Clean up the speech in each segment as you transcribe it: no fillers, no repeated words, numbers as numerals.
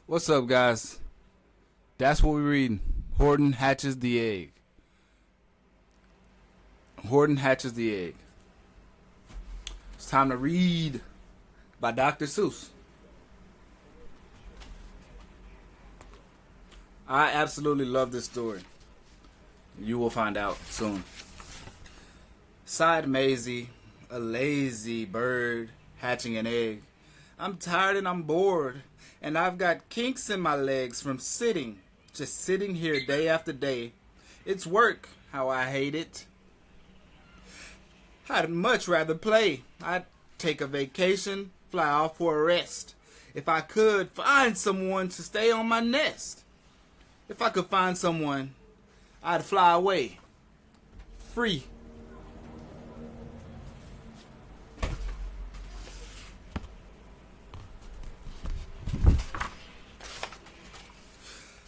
What's up, guys? That's what we're reading. Horton Hatches the Egg. Horton Hatches the Egg. It's time to read by Dr. Seuss. I absolutely love this story. You will find out soon. Sighed Maisie, a lazy bird hatching an egg. I'm tired and I'm bored, and I've got kinks in my legs from sitting, just sitting here day after day. It's work, how I hate it. I'd much rather play. I'd take a vacation, fly off for a rest. If I could find someone to stay on my nest. If I could find someone, I'd fly away. Free.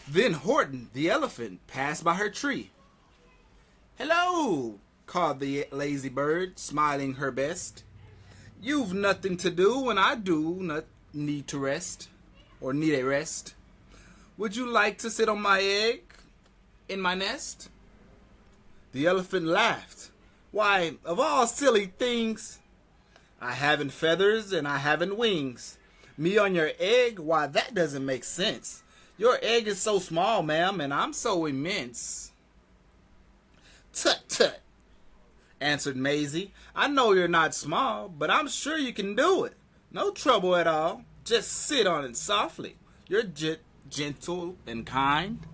Then Horton, the elephant, passed by her tree. "Hello," called the lazy bird, smiling her best. "You've nothing to do, and I do not need to rest, or need a rest. Would you like to sit on my egg in my nest?" The elephant laughed. "Why, of all silly things, I haven't feathers and I haven't wings. Me on your egg? Why, that doesn't make sense. Your egg is so small, ma'am, and I'm so immense." "Tut, tut," answered Maisie. "I know you're not small, but I'm sure you can do it. No trouble at all. Just sit on it softly. You're gentle and kind.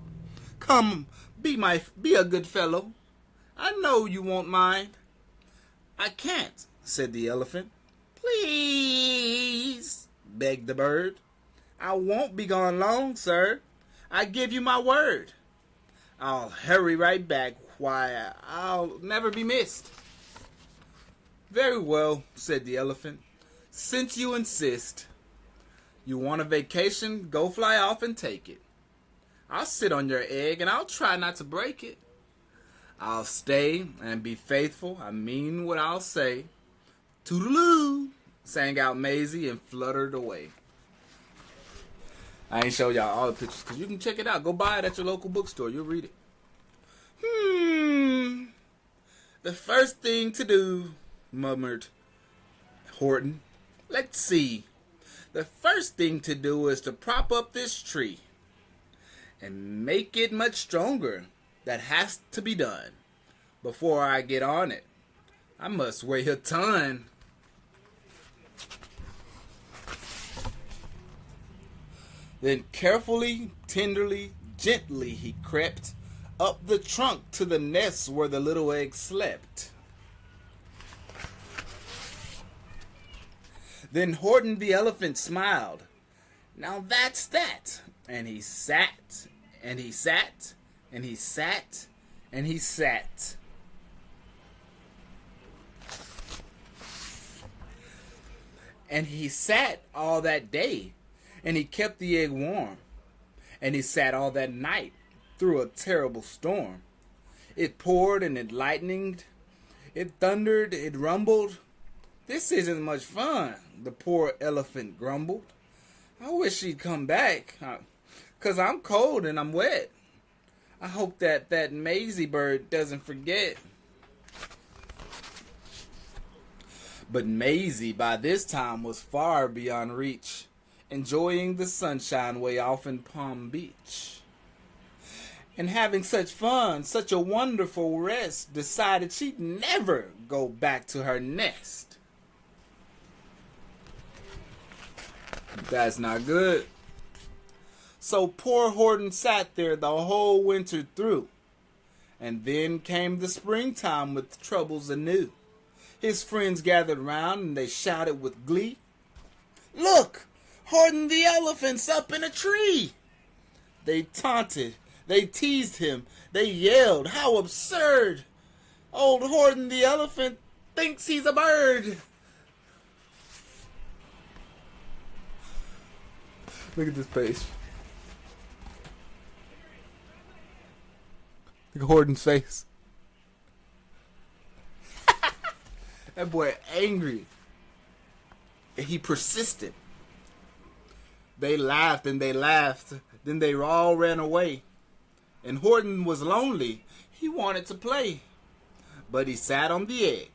Come, be a good fellow. I know you won't mind." "I can't," said the elephant. "Please," begged the bird. "I won't be gone long, sir. I give you my word. I'll hurry right back. Why, I'll never be missed." "Very well," said the elephant. "Since you insist. You want a vacation? Go fly off and take it. I'll sit on your egg and I'll try not to break it. I'll stay and be faithful. I mean what I'll say." "Toodaloo," sang out Maisie and fluttered away. I ain't show y'all all the pictures because you can check it out. Go buy it at your local bookstore. You'll read it. The first thing to do," murmured Horton. "Let's see. The first thing to do is to prop up this tree and make it much stronger. That has to be done before I get on it. I must weigh a ton." Then carefully, tenderly, gently he crept up the trunk to the nest where the little egg slept. Then Horton the elephant smiled. "Now that's that." And he sat, and he sat, and he sat, and he sat. And he sat all that day, and he kept the egg warm. And he sat all that night through a terrible storm. It poured and it lightened. It thundered, it rumbled. "This isn't much fun," the poor elephant grumbled. "I wish she'd come back, 'cause I'm cold and I'm wet. I hope that Maisie bird doesn't forget." But Maisie by this time was far beyond reach, enjoying the sunshine way off in Palm Beach. And having such fun, such a wonderful rest, decided she'd never go back to her nest. That's not good. So poor Horton sat there the whole winter through. And then came the springtime with troubles anew. His friends gathered round and they shouted with glee, "Look! Horton the elephant's up in a tree!" They taunted, they teased him, they yelled, "How absurd! Old Horton the elephant thinks he's a bird!" Look at this page. Look at Horton's face. That boy angry. And he persisted. They laughed and they laughed. Then they all ran away. And Horton was lonely. He wanted to play. But he sat on the egg.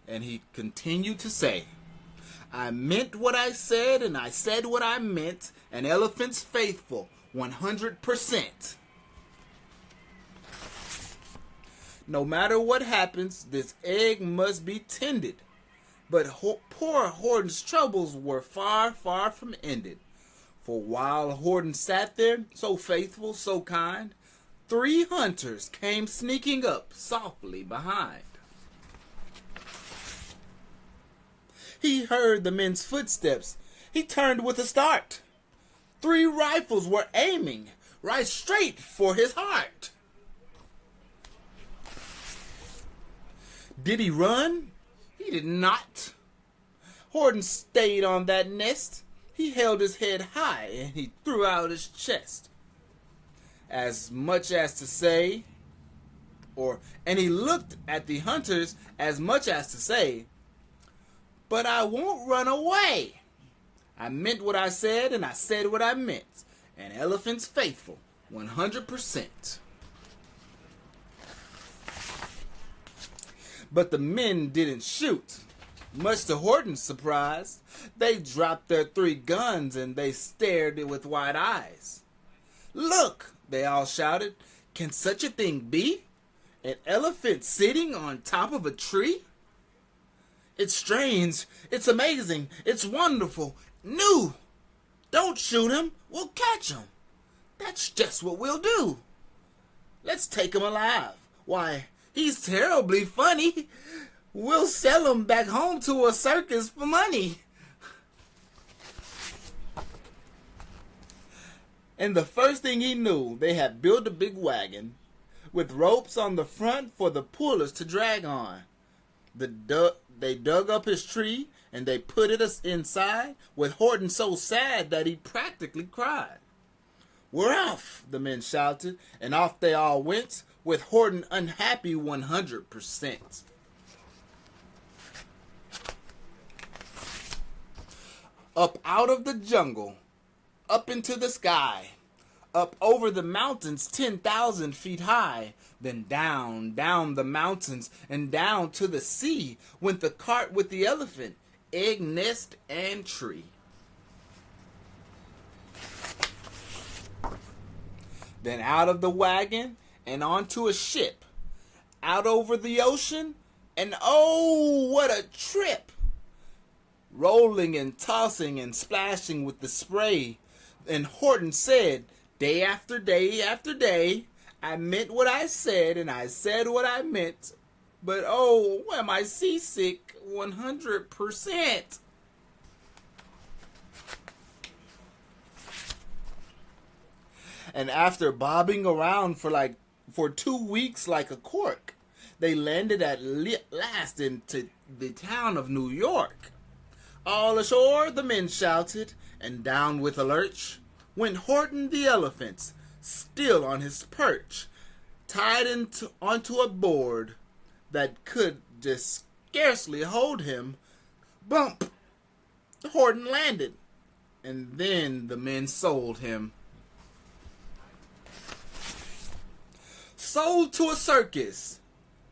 And he continued to say, I meant what I said and I said what I meant. An elephant's faithful 100%. No matter what happens, this egg must be tended. But poor Horton's troubles were far, far from ended. For while Horton sat there, so faithful, so kind, 3 hunters came sneaking up softly behind. He heard the men's footsteps. He turned with a start. 3 rifles were aiming right straight for his heart. Did he run? He did not. Horton stayed on that nest. He held his head high and he threw out his chest. As much as to say, and he looked at the hunters as much as to say, but I won't run away. I meant what I said and I said what I meant. An elephant's faithful 100%. But the men didn't shoot. Much to Horton's surprise, they dropped their 3 guns and they stared with wide eyes. Look, they all shouted, can such a thing be? An elephant sitting on top of a tree? It's strange, it's amazing, it's wonderful, new. Don't shoot him, we'll catch him. That's just what we'll do. Let's take him alive. Why, he's terribly funny. We'll sell him back home to a circus for money. And the first thing he knew, they had built a big wagon with ropes on the front for the pullers to drag on. They dug up his tree and they put it inside, with Horton so sad that he practically cried. We're off, the men shouted, and off they all went, with Horton unhappy 100%. Up out of the jungle, up into the sky, up over the mountains 10,000 feet high, then down, down the mountains and down to the sea went the cart with the elephant, egg, nest, and tree. Then out of the wagon and onto a ship, out over the ocean, and oh, what a trip! Rolling and tossing and splashing with the spray. And Horton said, day after day after day, I meant what I said and I said what I meant. But oh, am I seasick 100%. And after bobbing around for 2 weeks like a cork, they landed at last into the town of New York. All ashore, the men shouted, and down with a lurch went Horton the elephant, still on his perch, tied onto a board that could just scarcely hold him. Bump! Horton landed, and then the men sold him. Sold to a circus.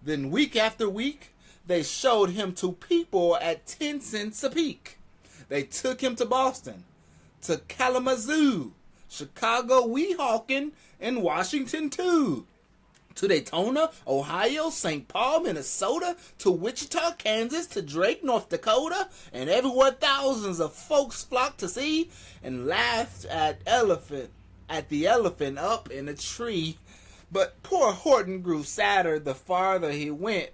Then week after week, they showed him to people at 10 cents a peek. They took him to Boston, to Kalamazoo, Chicago, Weehawken, and Washington too. To Daytona, Ohio, St. Paul, Minnesota, to Wichita, Kansas, to Drake, North Dakota, and everywhere thousands of folks flocked to see and laughed at the elephant up in a tree. But poor Horton grew sadder the farther he went.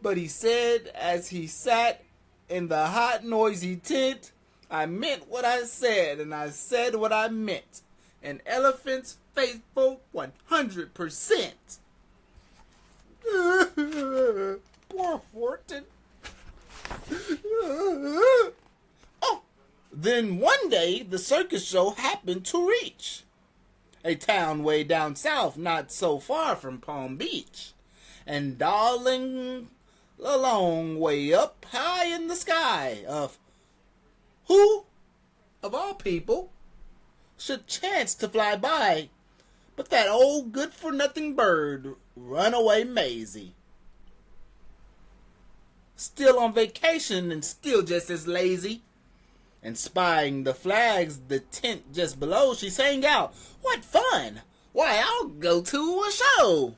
But he said as he sat in the hot, noisy tent, I meant what I said, and I said what I meant. An elephant's faithful 100%. Poor Horton. Oh, then one day the circus show happened to reach a town way down south, not so far from Palm Beach. And darling, a long way up high in the sky of who, of all people, should chance to fly by, but that old good-for-nothing bird, Runaway Maisie, still on vacation and still just as lazy. And spying the flags, the tent just below, she sang out, "What fun! Why, I'll go to a show!"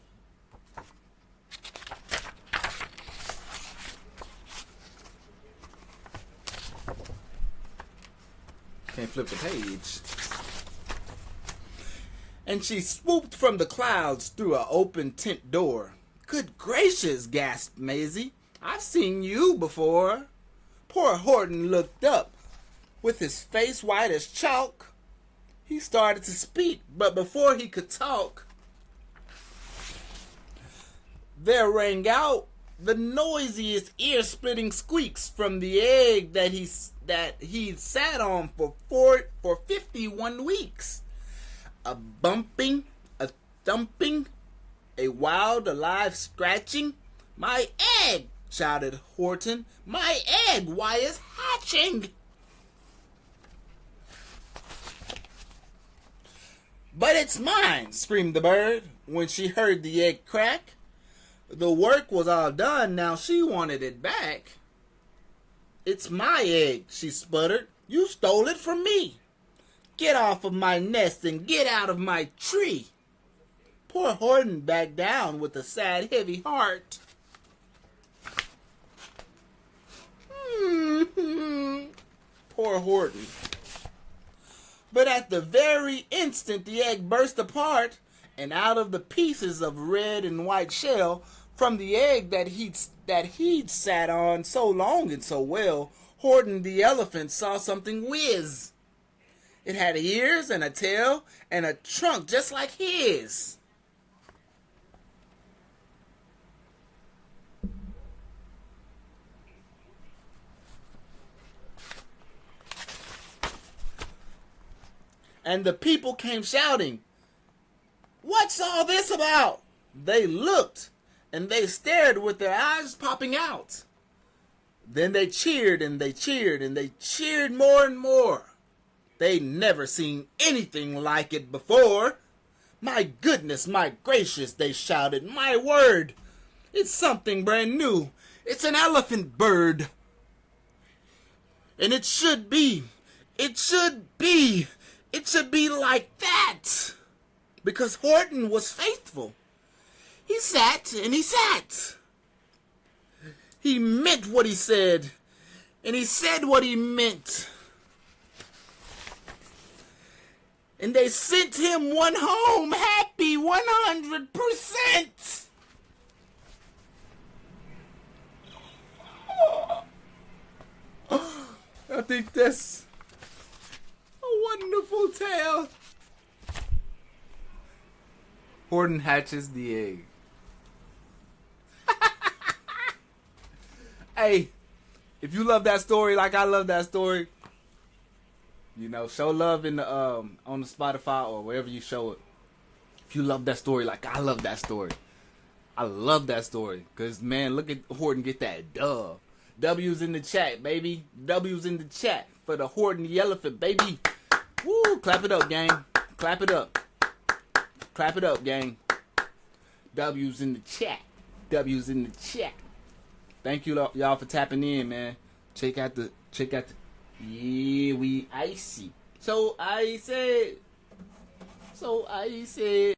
Can't flip the page. And she swooped from the clouds through an open tent door. "Good gracious," gasped Maisie, "I've seen you before." Poor Horton looked up. With his face white as chalk, he started to speak, but before he could talk, there rang out the noisiest ear-splitting squeaks from the egg that he'd sat on for 51 weeks. A bumping, a thumping, a wild, alive scratching. "My egg!" shouted Horton. "My egg! Why, it's hatching!" "But it's mine!" screamed the bird when she heard the egg crack. The work was all done, now she wanted it back. "It's my egg," she sputtered. "You stole it from me. Get off of my nest and get out of my tree." Poor Horton backed down with a sad, heavy heart. Poor Horton. But at the very instant the egg burst apart, and out of the pieces of red and white shell from the egg that he'd sat on so long and so well, Horton the elephant saw something whiz. It had ears and a tail and a trunk just like his. And the people came shouting, "What's all this about?" They looked, and they stared with their eyes popping out. Then they cheered, and they cheered, and they cheered more and more. They'd never seen anything like it before. "My goodness, my gracious," they shouted, "my word! It's something brand new. It's an elephant bird. And it should be like that." Because Horton was faithful. He sat and he sat. He meant what he said, and he said what he meant. And they sent him one home happy 100%. I think that's a wonderful tale. Horton Hatches the Egg. Hey, if you love that story like I love that story, show love in the on the Spotify or wherever you show it. If you love that story like I love that story, I love that story. Cause man, look at Horton get that dub. W's in the chat, baby. W's in the chat for the Horton the elephant, baby. Woo! Clap it up, gang. Clap it up. Clap it up, gang. W's in the chat. W's in the chat. Thank you y'all for tapping in, man. Check out the yeah, we icy. So I said.